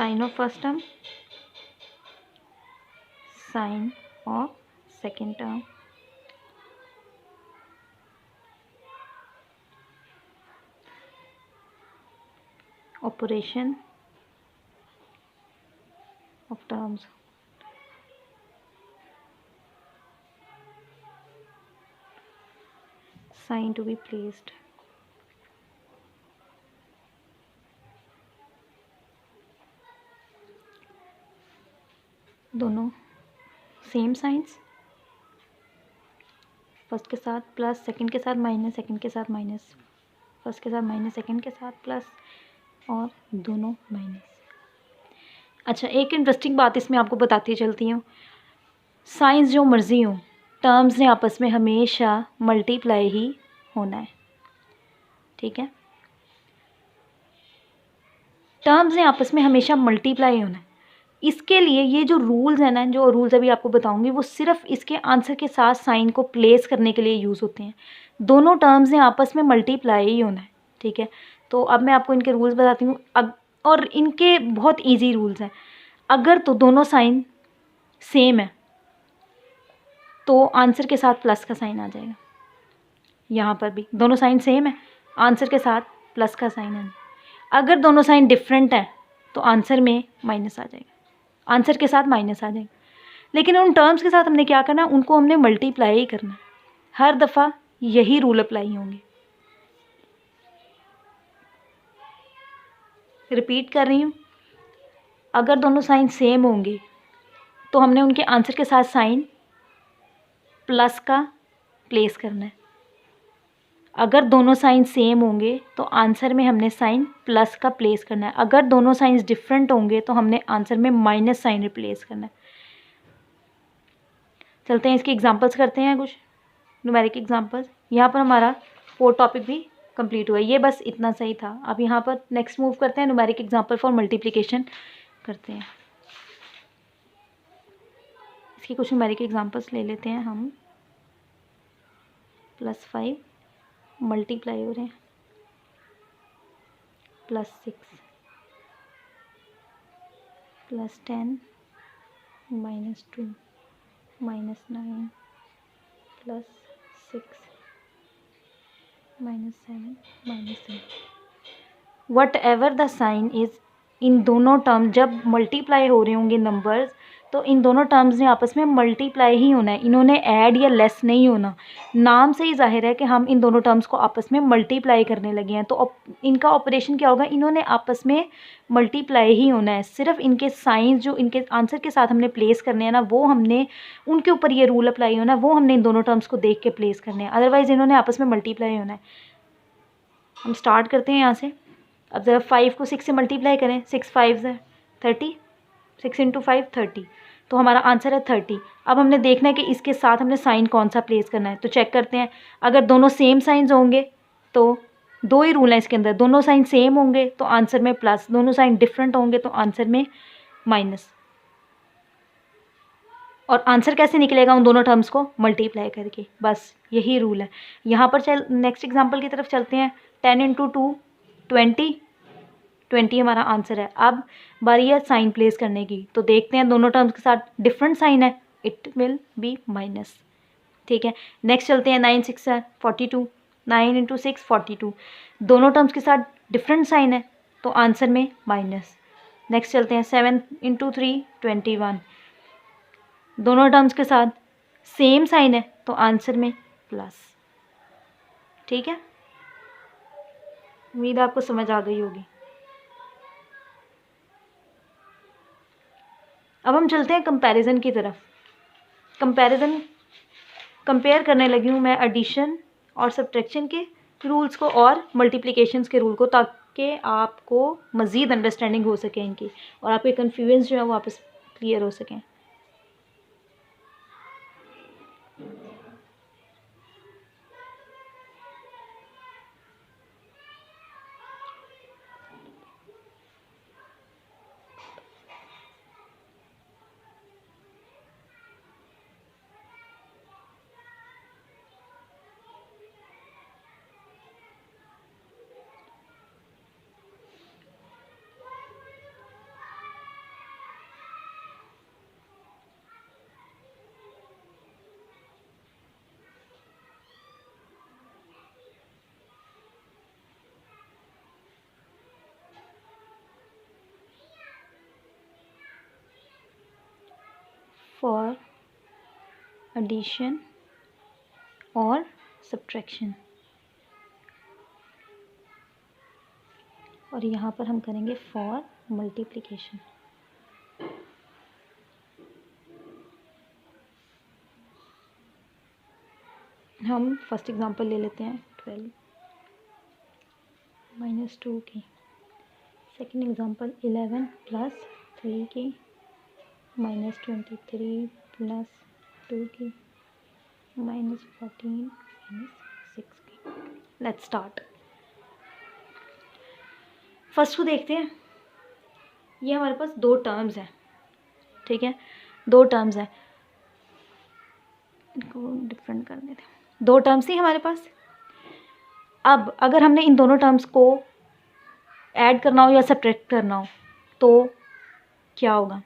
Sign of first term, sign of second term, operation of terms, sign to be placed, दोनों same signs, first के साथ plus, second के साथ minus, second के साथ minus, first के साथ माइनस, सेकंड के साथ प्लस, और दोनों माइनस। अच्छा, एक इंटरेस्टिंग बात इसमें आपको बताती चलती हूँ, साइंस जो मर्जी हो, टर्म्स ने आपस में हमेशा मल्टीप्लाई ही होना है, ठीक है। टर्म्स ने आपस में हमेशा मल्टीप्लाई होना है। इसके लिए ये जो रूल्स हैं ना, जो रूल्स अभी आपको बताऊंगी, वो सिर्फ इसके आंसर के साथ साइन को प्लेस करने के लिए यूज़ होते हैं। दोनों टर्म्स ने आपस में मल्टीप्लाई ही होना है, ठीक है। तो अब मैं आपको इनके रूल्स बताती हूँ, और इनके बहुत ईजी रूल्स हैं। अगर तो दोनों साइन सेम है तो आंसर के साथ प्लस का साइन आ जाएगा। यहाँ पर भी दोनों साइन सेम है, आंसर के साथ प्लस का साइन है। अगर दोनों साइन डिफरेंट है तो आंसर में माइनस आ जाएगा, आंसर के साथ माइनस आ जाएगा। लेकिन उन टर्म्स के साथ हमने क्या करना, उनको हमने मल्टीप्लाई ही करना। हर दफ़ा यही रूल अप्लाई होंगे। रिपीट कर रही हूँ, अगर दोनों साइन सेम होंगे तो हमने उनके आंसर के साथ साइन प्लस का प्लेस करना है। अगर दोनों साइन सेम होंगे तो आंसर में हमने साइन प्लस का प्लेस करना है। अगर दोनों साइंस डिफरेंट होंगे तो हमने आंसर में माइनस साइन रिप्लेस करना है। चलते हैं इसके एग्जांपल्स करते हैं, कुछ न्यूमेरिक एग्जांपल्स। यहाँ पर हमारा 4 टॉपिक भी कंप्लीट हुआ है, ये बस इतना सही था। अब यहाँ पर नेक्स्ट मूव करते हैं, न्यूमेरिक एग्जांपल फॉर मल्टीप्लिकेशन करते हैं। इसकी कुछ न्यूमेरिक एग्जांपल्स ले लेते हैं हम। +5 मल्टीप्लाई हो रहे हैं, +6 +10 -2 -9 +6 -7 -7। Whatever the sign is, इन दोनों टर्म जब मल्टीप्लाई हो रहे होंगे नंबर्स, तो इन दोनों टर्म्स ने आपस में मल्टीप्लाई ही होना है, इन्होंने ऐड या लेस नहीं होना। नाम से ही जाहिर है कि हम इन दोनों टर्म्स को आपस में मल्टीप्लाई करने लगे हैं। तो इनका ऑपरेशन क्या होगा, इन्होंने आपस में मल्टीप्लाई ही होना है। सिर्फ इनके साइंस जो इनके आंसर के साथ हमने प्लेस करने हैं ना, वो हमने उनके ऊपर ये रूल अप्लाई होना है, वो हमने इन दोनों टर्म्स को देख के प्लेस करने हैं। अदरवाइज़ इन्होंने आपस में मल्टीप्लाई होना है। हम स्टार्ट करते हैं यहाँ से। अब ज़रा 5 को 6 से मल्टीप्लाई करें, 6 5 है 30, 6 × 5 30, तो हमारा आंसर है 30। अब हमने देखना है कि इसके साथ हमने साइन कौन सा प्लेस करना है, तो चेक करते हैं। अगर दोनों सेम साइंस होंगे तो दो ही रूल हैं इसके अंदर, दोनों साइन सेम होंगे तो आंसर में प्लस, दोनों साइन डिफरेंट होंगे तो आंसर में माइनस। और आंसर कैसे निकलेगा, उन दोनों टर्म्स को मल्टीप्लाई करके, बस यही रूल है। यहाँ पर नेक्स्ट एग्जाम्पल की तरफ चलते हैं। 10 × 2 20, 20 हमारा आंसर है। अब बारी है साइन प्लेस करने की, तो देखते हैं दोनों टर्म्स के साथ डिफरेंट साइन है, इट विल बी माइनस, ठीक है। नेक्स्ट चलते हैं, 9 6 है 42, 9 × 6 42, दोनों टर्म्स के साथ डिफरेंट साइन है तो आंसर में माइनस। नेक्स्ट चलते हैं, 7 × 3 21, दोनों टर्म्स के साथ सेम साइन है तो आंसर में प्लस, ठीक है। उम्मीद आपको समझ आ गई होगी। अब हम चलते हैं कंपैरिजन की तरफ। कंपेयर करने लगी हूँ मैं एडिशन और सब्ट्रैक्शन के रूल्स को और मल्टीप्लिकेशंस के रूल को, ताकि आपको मज़ीद अंडरस्टैंडिंग हो सके इनकी, और आपके कन्फ्यूजन जो है वो वापस क्लियर हो सकें। फॉर एडिशन और सब्ट्रैक्शन, और यहाँ पर हम करेंगे फॉर मल्टीप्लिकेशन। हम फर्स्ट एग्जांपल ले लेते हैं 12 माइनस 2 की। सेकेंड एग्जांपल 11 प्लस 3 की माइनस 23 प्लस 2 की माइनस 14 माइनस 6 की। Let's start. फर्स्ट को देखते हैं। ये हमारे पास दो टर्म्स हैं, ठीक है, दो टर्म्स हैं, इनको डिफरेंट कर देते हैं। दो टर्म्स थी हमारे पास। अब अगर हमने इन दोनों टर्म्स को ऐड करना हो या सब्ट्रैक्ट करना हो तो क्या होगा?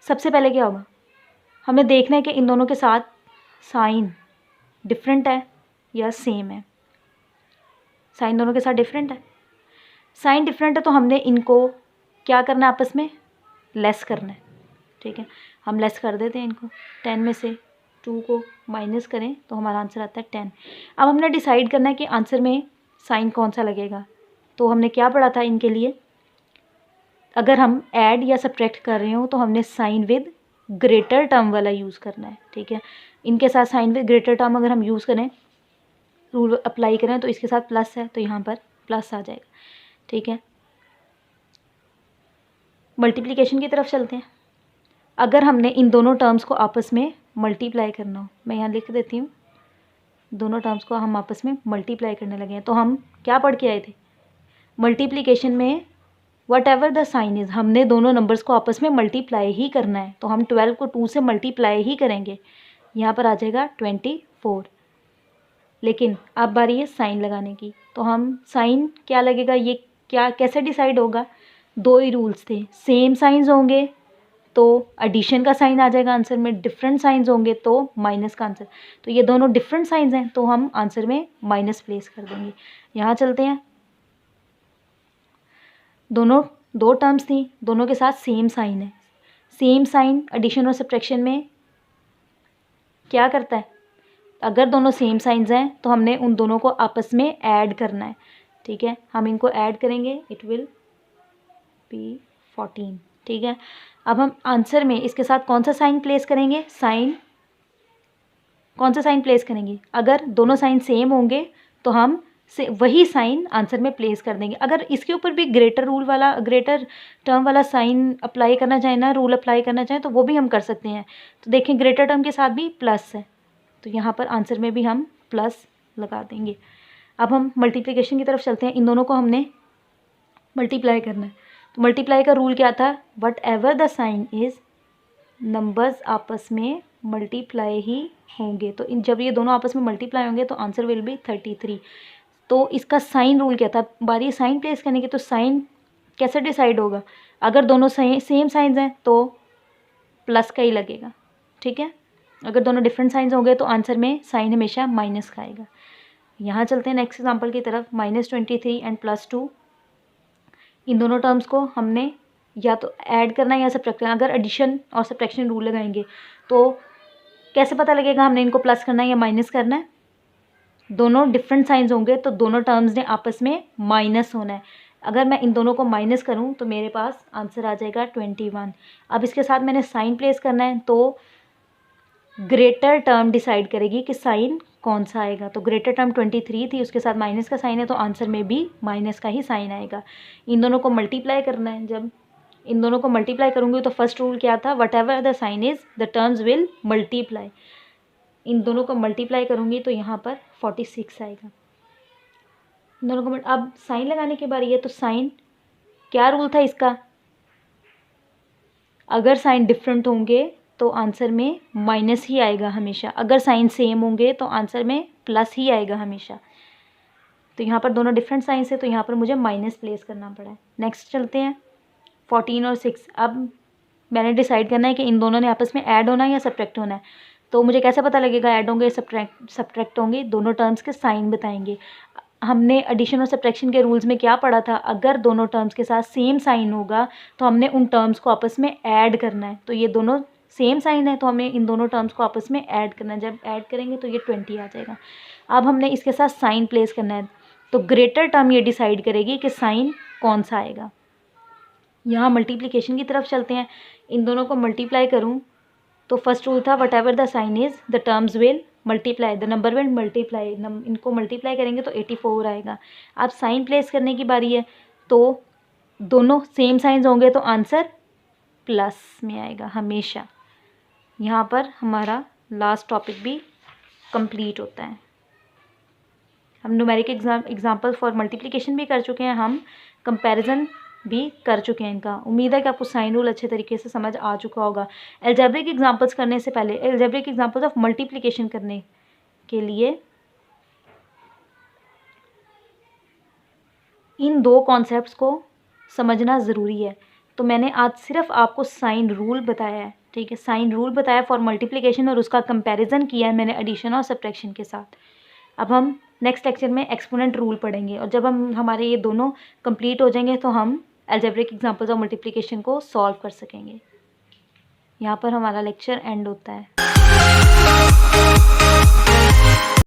सबसे पहले क्या होगा, हमें देखना है कि इन दोनों के साथ साइन डिफरेंट है या सेम है। साइन दोनों के साथ डिफरेंट है। साइन डिफरेंट है तो हमने इनको क्या करना है, आपस में लेस करना है, ठीक है। हम लेस कर देते हैं इनको। 10 में से 2 को माइनस करें तो हमारा आंसर आता है 10। अब हमने डिसाइड करना है कि आंसर में साइन कौन सा लगेगा। तो हमने क्या पढ़ा था इनके लिए, अगर हम ऐड या सब्ट्रैक्ट कर रहे हो तो हमने साइन विद ग्रेटर टर्म वाला यूज़ करना है, ठीक है। इनके साथ साइन विद ग्रेटर टर्म अगर हम यूज़ करें, रूल अप्लाई करें, तो इसके साथ प्लस है तो यहाँ पर प्लस आ जाएगा, ठीक है। मल्टीप्लिकेशन की तरफ चलते हैं। अगर हमने इन दोनों टर्म्स को आपस में मल्टीप्लाई करना हो, मैं यहाँ लिख देती हूँ, दोनों टर्म्स को हम आपस में मल्टीप्लाई करने लगे हैं, तो हम क्या पढ़ के आए थे, मल्टीप्लिकेशन में whatever the sign is, हमने दोनों नंबर्स को आपस में मल्टीप्लाई ही करना है। तो हम 12 को 2 से मल्टीप्लाई ही करेंगे, यहाँ पर आ जाएगा 24। लेकिन अब बारी है साइन लगाने की, तो हम साइन क्या लगेगा, ये क्या कैसे डिसाइड होगा, दो ही रूल्स थे। सेम साइंस होंगे तो एडिशन का साइन आ जाएगा आंसर में, डिफरेंट साइंस होंगे तो माइनस का आंसर। तो ये दोनों डिफरेंट साइंस हैं तो हम आंसर में माइनस प्लेस कर देंगे। यहाँ चलते हैं। दोनों दो टर्म्स थी, दोनों के साथ सेम साइन है। सेम साइन एडिशन और सब्ट्रैक्शन में क्या करता है, अगर दोनों सेम साइंस हैं तो हमने उन दोनों को आपस में ऐड करना है, ठीक है। हम इनको ऐड करेंगे, इट विल बी 14, ठीक है। अब हम आंसर में इसके साथ कौन सा साइन प्लेस करेंगे, साइन कौन सा साइन प्लेस करेंगे, अगर दोनों साइन सेम होंगे तो हम से वही साइन आंसर में प्लेस कर देंगे। अगर इसके ऊपर भी ग्रेटर टर्म वाला साइन अप्लाई करना चाहें ना, रूल अप्लाई करना चाहें, तो वो भी हम कर सकते हैं। तो देखें ग्रेटर टर्म के साथ भी प्लस है, तो यहाँ पर आंसर में भी हम प्लस लगा देंगे। अब हम मल्टीप्लिकेशन की तरफ चलते हैं। इन दोनों को हमने मल्टीप्लाई करना है, तो मल्टीप्लाई का रूल क्या था, whatever the sign is, numbers आपस में मल्टीप्लाई ही होंगे। तो इन जब ये दोनों आपस में मल्टीप्लाई होंगे तो आंसर विल बी 33। तो इसका साइन रूल क्या था, बारी साइन प्लेस करने की। तो साइन कैसे डिसाइड होगा, अगर दोनों सेम साइंस हैं तो प्लस का ही लगेगा, ठीक है। अगर दोनों डिफरेंट साइंस होंगे तो आंसर में साइन हमेशा माइनस का आएगा। यहाँ चलते हैं नेक्स्ट एग्जांपल की तरफ। -23 एंड +2, इन दोनों टर्म्स को हमने या तो ऐड करना है या सब्ट्रैक्ट करना। अगर एडिशन और सब्ट्रैक्शन रूल लगाएंगे तो कैसे पता लगेगा हमने इनको प्लस करना है या माइनस करना है, दोनों डिफरेंट साइंस होंगे तो दोनों टर्म्स ने आपस में माइनस होना है। अगर मैं इन दोनों को माइनस करूं तो मेरे पास आंसर आ जाएगा 21। अब इसके साथ मैंने साइन प्लेस करना है, तो ग्रेटर टर्म डिसाइड करेगी कि साइन कौन सा आएगा। तो ग्रेटर टर्म 23 थी, उसके साथ माइनस का साइन है, तो आंसर में भी माइनस का ही साइन आएगा। इन दोनों को मल्टीप्लाई करना है, जब इन दोनों को मल्टीप्लाई करूँगी तो फर्स्ट रूल क्या था, whatever the sign is the terms will multiply. इन दोनों को मल्टीप्लाई करूँगी तो यहाँ पर 46 आएगा। इन दोनों को अब साइन लगाने की बारी है, तो साइन क्या रूल था इसका, अगर साइन डिफरेंट होंगे तो आंसर में माइनस ही आएगा हमेशा, अगर साइन सेम होंगे तो आंसर में प्लस ही आएगा हमेशा। तो यहाँ पर दोनों डिफरेंट साइंस है तो यहाँ पर मुझे माइनस प्लेस करना पड़ा है। नेक्स्ट चलते हैं 14 और 6। अब मैंने डिसाइड करना है कि इन दोनों ने आपस में ऐड होना है या सब्ट्रैक्ट होना है। तो मुझे कैसे पता लगेगा ऐड होंगे सब्ट्रैक्ट होंगे, दोनों टर्म्स के साइन बताएंगे। हमने एडिशन और सब्ट्रैक्शन के रूल्स में क्या पढ़ा था, अगर दोनों टर्म्स के साथ सेम साइन होगा तो हमने उन टर्म्स को आपस में ऐड करना है। तो ये दोनों सेम साइन है तो हमें इन दोनों टर्म्स को आपस में ऐड करना है। जब ऐड करेंगे तो ये 20 आ जाएगा। अब हमने इसके साथ साइन प्लेस करना है, तो ग्रेटर टर्म ये डिसाइड करेगी कि साइन कौन सा आएगा। यहाँ मल्टीप्लिकेशन की तरफ चलते हैं। इन दोनों को मल्टीप्लाई करूँ तो फर्स्ट रूल था whatever the sign is the terms will multiply, the number will multiply. इनको मल्टीप्लाई करेंगे तो 84 आएगा। अब साइन प्लेस करने की बारी है, तो दोनों सेम साइंस होंगे तो आंसर प्लस में आएगा हमेशा। यहाँ पर हमारा लास्ट टॉपिक भी कंप्लीट होता है। हम न्यूमेरिक एग्जाम्पल फॉर मल्टीप्लिकेशन भी कर चुके हैं, हम कंपैरिजन भी कर चुके हैं इनका। उम्मीद है कि आपको साइन रूल अच्छे तरीके से समझ आ चुका होगा। एल्जेब्रिक एग्जाम्पल्स करने से पहले, एल्जेब्रिक एग्जाम्पल्स ऑफ मल्टीप्लिकेशन करने के लिए इन दो कॉन्सेप्ट्स को समझना ज़रूरी है। तो मैंने आज सिर्फ आपको साइन रूल बताया है, ठीक है, साइन रूल बताया फॉर मल्टीप्लिकेशन और उसका कंपैरिजन किया है मैंने एडिशन और सब्ट्रैक्शन के साथ। अब हम नेक्स्ट लेक्चर में एक्सपोनेंट रूल पढ़ेंगे और जब हमारे ये दोनों कंप्लीट हो जाएंगे तो हम एल्जेब्रिक एग्जांपल्स ऑफ मल्टीप्लिकेशन को सॉल्व कर सकेंगे। यहाँ पर हमारा लेक्चर एंड होता है।